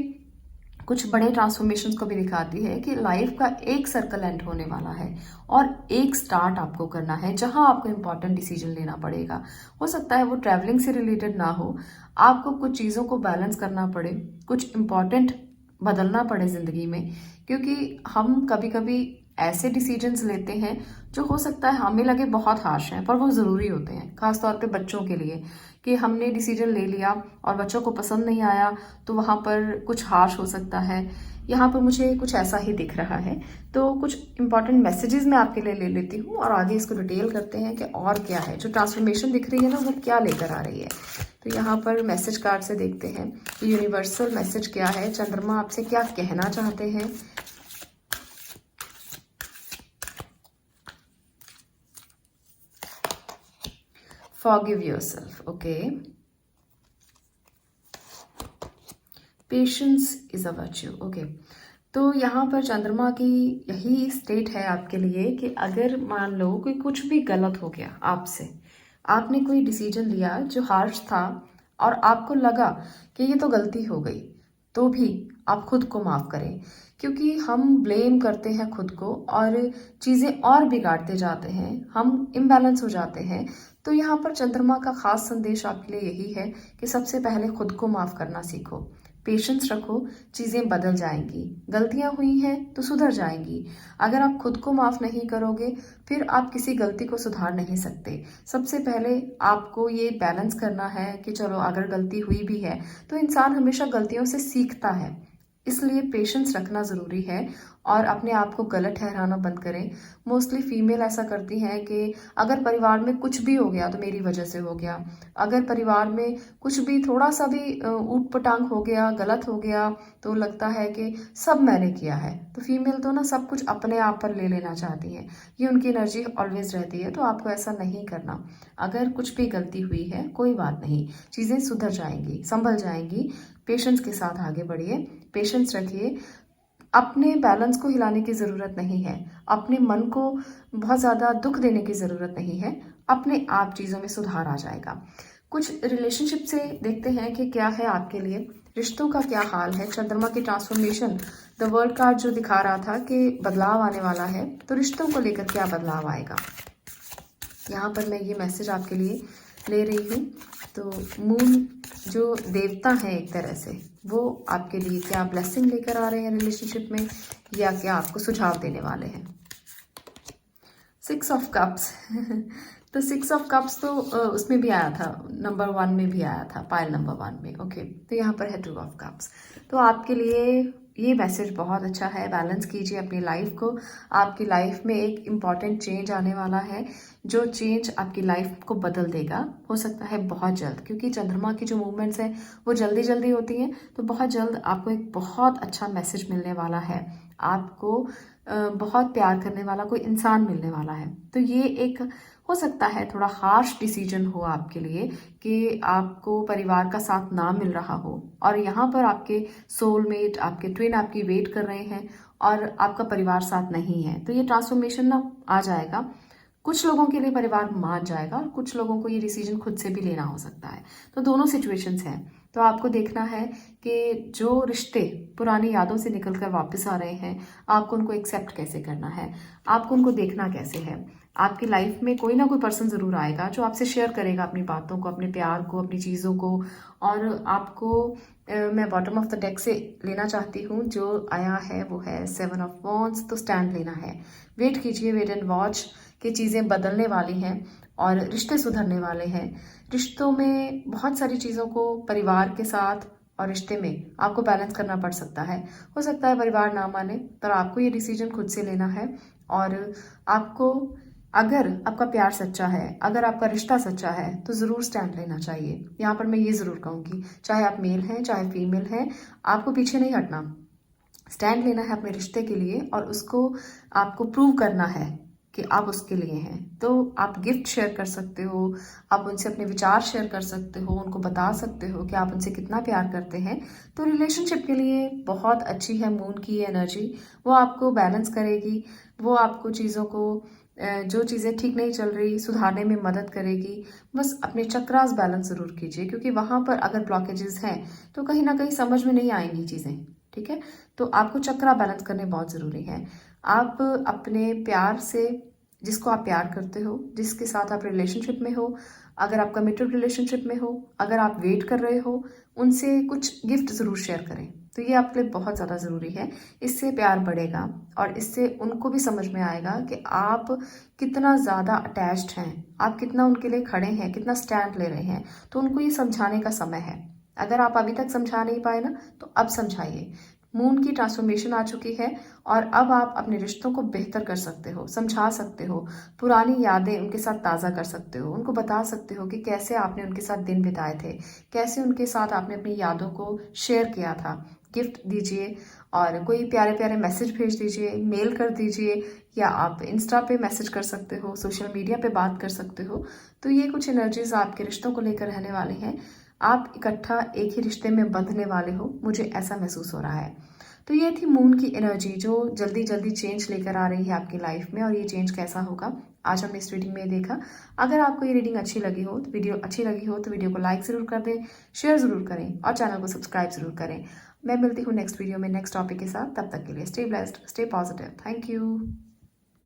कुछ बड़े ट्रांसफॉर्मेशंस को भी दिखाती है कि लाइफ का एक सर्कल एंड होने वाला है और एक स्टार्ट आपको करना है, जहां आपको इंपॉर्टेंट डिसीजन लेना पड़ेगा। हो सकता है वो ट्रैवलिंग से रिलेटेड ना हो, आपको कुछ चीज़ों को बैलेंस करना पड़े, कुछ इंपॉर्टेंट बदलना पड़े ज़िंदगी में, क्योंकि हम कभी कभी ऐसे डिसीजंस लेते हैं जो हो सकता है हमें लगे बहुत हार्श हैं, पर वो ज़रूरी होते हैं, खासतौर पे बच्चों के लिए, कि हमने डिसीजन ले लिया और बच्चों को पसंद नहीं आया तो वहाँ पर कुछ हार्श हो सकता है। यहाँ पर मुझे कुछ ऐसा ही दिख रहा है। तो कुछ इंपॉर्टेंट मैसेजेस मैं आपके लिए ले लेती हूँ और आगे इसको डिटेल करते हैं कि और क्या है जो ट्रांसफॉर्मेशन दिख रही है ना, वो क्या लेकर आ रही है। तो यहाँ पर मैसेज कार्ड से देखते हैं यूनिवर्सल मैसेज क्या है, चंद्रमा आपसे क्या कहना चाहते हैं। Forgive yourself, okay? Patience is a virtue, okay? तो यहाँ पर चंद्रमा की यही स्टेट है आपके लिए कि अगर मान लो कि कुछ भी गलत हो गया आपसे, आपने कोई डिसीजन लिया जो हार्श था और आपको लगा कि ये तो गलती हो गई, तो भी आप खुद को माफ़ करें, क्योंकि हम ब्लेम करते हैं खुद को और चीज़ें और बिगाड़ते जाते हैं, हम इम्बैलेंस हो जाते हैं। तो यहाँ पर चंद्रमा का खास संदेश आपके लिए यही है कि सबसे पहले खुद को माफ़ करना सीखो, पेशेंस रखो, चीज़ें बदल जाएंगी, गलतियाँ हुई हैं तो सुधर जाएंगी। अगर आप खुद को माफ़ नहीं करोगे फिर आप किसी गलती को सुधार नहीं सकते। सबसे पहले आपको ये बैलेंस करना है कि चलो अगर गलती हुई भी है तो इंसान हमेशा गलतियों से सीखता है, इसलिए पेशेंस रखना ज़रूरी है और अपने आप को गलत ठहराना बंद करें। मोस्टली फीमेल ऐसा करती हैं कि अगर परिवार में कुछ भी हो गया तो मेरी वजह से हो गया, अगर परिवार में कुछ भी थोड़ा सा भी ऊट पटांग हो गया, गलत हो गया, तो लगता है कि सब मैंने किया है। तो फीमेल तो ना सब कुछ अपने आप पर ले लेना चाहती हैं, ये उनकी एनर्जी ऑलवेज रहती है। तो आपको ऐसा नहीं करना। अगर कुछ भी गलती हुई है कोई बात नहीं, चीज़ें सुधर जाएंगी, संभल जाएंगी। पेशेंस के साथ आगे बढ़िए, पेशेंस रखिए। अपने बैलेंस को हिलाने की ज़रूरत नहीं है, अपने मन को बहुत ज़्यादा दुख देने की ज़रूरत नहीं है, अपने आप चीज़ों में सुधार आ जाएगा। कुछ रिलेशनशिप से देखते हैं कि क्या है आपके लिए, रिश्तों का क्या हाल है। चंद्रमा की ट्रांसफॉर्मेशन, द वर्ल्ड कार्ड जो दिखा रहा था कि बदलाव आने वाला है, तो रिश्तों को लेकर क्या बदलाव आएगा, यहाँ पर मैं ये मैसेज आपके लिए ले रही हूँ। तो मून जो देवता हैं एक तरह से, वो आपके लिए क्या ब्लेसिंग लेकर आ रहे हैं रिलेशनशिप में, या क्या आपको सुझाव देने वाले हैं। 6 ऑफ कप्स तो 6 ऑफ कप्स तो उसमें भी आया था, नंबर 1 में भी आया था, पाइल नंबर 1 में। ओके, तो यहाँ पर है 2 ऑफ कप्स। तो आपके लिए ये मैसेज बहुत अच्छा है। बैलेंस कीजिए अपनी लाइफ को। आपकी लाइफ में एक इम्पॉर्टेंट चेंज आने वाला है, जो चेंज आपकी लाइफ को बदल देगा। हो सकता है बहुत जल्द, क्योंकि चंद्रमा की जो मूवमेंट्स हैं वो जल्दी जल्दी होती हैं। तो बहुत जल्द आपको एक बहुत अच्छा मैसेज मिलने वाला है, आपको बहुत प्यार करने वाला कोई इंसान मिलने वाला है। तो ये एक हो सकता है थोड़ा हार्श डिसीजन हो आपके लिए कि आपको परिवार का साथ ना मिल रहा हो, और यहाँ पर आपके सोलमेट, आपके ट्विन आपकी वेट कर रहे हैं और आपका परिवार साथ नहीं है। तो ये ट्रांसफॉर्मेशन ना आ जाएगा। कुछ लोगों के लिए परिवार मान जाएगा और कुछ लोगों को ये डिसीजन खुद से भी लेना हो सकता है। तो दोनों सिचुएशंस हैं। तो आपको देखना है कि जो रिश्ते पुरानी यादों से निकल कर वापस आ रहे हैं, आपको उनको एक्सेप्ट कैसे करना है, आपको उनको देखना कैसे है। आपकी लाइफ में कोई ना कोई पर्सन ज़रूर आएगा जो आपसे शेयर करेगा अपनी बातों को, अपने प्यार को, अपनी चीज़ों को। और आपको मैं बॉटम ऑफ द डेक से लेना चाहती हूँ, जो आया है वो है 7 ऑफ वॉन्ड्स। तो स्टैंड लेना है, वेट कीजिए, वेट एंड वॉच कि चीज़ें बदलने वाली हैं और रिश्ते सुधरने वाले हैं। रिश्तों में बहुत सारी चीज़ों को परिवार के साथ और रिश्ते में आपको बैलेंस करना पड़ सकता है। हो सकता है परिवार ना माने, पर आपको ये डिसीजन खुद से लेना है। और आपको, अगर आपका प्यार सच्चा है, अगर आपका रिश्ता सच्चा है, तो ज़रूर स्टैंड लेना चाहिए। यहाँ पर मैं ये ज़रूर कहूँगी, चाहे आप मेल हैं चाहे फीमेल हैं, आपको पीछे नहीं हटना। स्टैंड लेना है अपने रिश्ते के लिए और उसको आपको प्रूव करना है कि आप उसके लिए हैं। तो आप गिफ्ट शेयर कर सकते हो, आप उनसे अपने विचार शेयर कर सकते हो, उनको बता सकते हो कि आप उनसे कितना प्यार करते हैं। तो रिलेशनशिप के लिए बहुत अच्छी है मून की ये एनर्जी। वो आपको बैलेंस करेगी, वो आपको चीज़ों को, जो चीज़ें ठीक नहीं चल रही, सुधारने में मदद करेगी। बस अपने चक्रास बैलेंस ज़रूर कीजिए, क्योंकि वहाँ पर अगर ब्लॉकेजेस हैं तो कहीं ना कहीं समझ में नहीं आएंगी चीज़ें। ठीक है, तो आपको चक्रा बैलेंस करने बहुत ज़रूरी है। आप अपने प्यार से, जिसको आप प्यार करते हो, जिसके साथ आप रिलेशनशिप में हो, अगर आप कमिटेड रिलेशनशिप में हो, अगर आप वेट कर रहे हो, उनसे कुछ गिफ्ट ज़रूर शेयर करें। तो ये आपके लिए बहुत ज़्यादा ज़रूरी है। इससे प्यार बढ़ेगा और इससे उनको भी समझ में आएगा कि आप कितना ज़्यादा अटैच्ड हैं, आप कितना उनके लिए खड़े हैं, कितना स्टैंड ले रहे हैं। तो उनको ये समझाने का समय है। अगर आप अभी तक समझा नहीं पाए ना, तो अब समझाइए। मून की ट्रांसफॉर्मेशन आ चुकी है और अब आप अपने रिश्तों को बेहतर कर सकते हो, समझा सकते हो, पुरानी यादें उनके साथ ताज़ा कर सकते हो, उनको बता सकते हो कि कैसे आपने उनके साथ दिन बिताए थे, कैसे उनके साथ आपने अपनी यादों को शेयर किया था। गिफ्ट दीजिए और कोई प्यारे प्यारे मैसेज भेज दीजिए, मेल कर दीजिए, या आप इंस्टा पे मैसेज कर सकते हो, सोशल मीडिया पे बात कर सकते हो। तो ये कुछ एनर्जीज आपके रिश्तों को लेकर रहने वाली हैं। आप इकट्ठा एक ही रिश्ते में बंधने वाले हो, मुझे ऐसा महसूस हो रहा है। तो ये थी मून की एनर्जी जो जल्दी जल्दी चेंज लेकर आ रही है आपकी लाइफ में, और ये चेंज कैसा होगा आज हमने इस रीडिंग में देखा। अगर आपको ये रीडिंग अच्छी लगी हो, तो वीडियो को लाइक ज़रूर कर दें, शेयर ज़रूर करें और चैनल को सब्सक्राइब ज़रूर करें। मैं मिलती हूँ नेक्स्ट वीडियो में नेक्स्ट टॉपिक के साथ। तब तक के लिए stay blessed, stay positive. Thank you.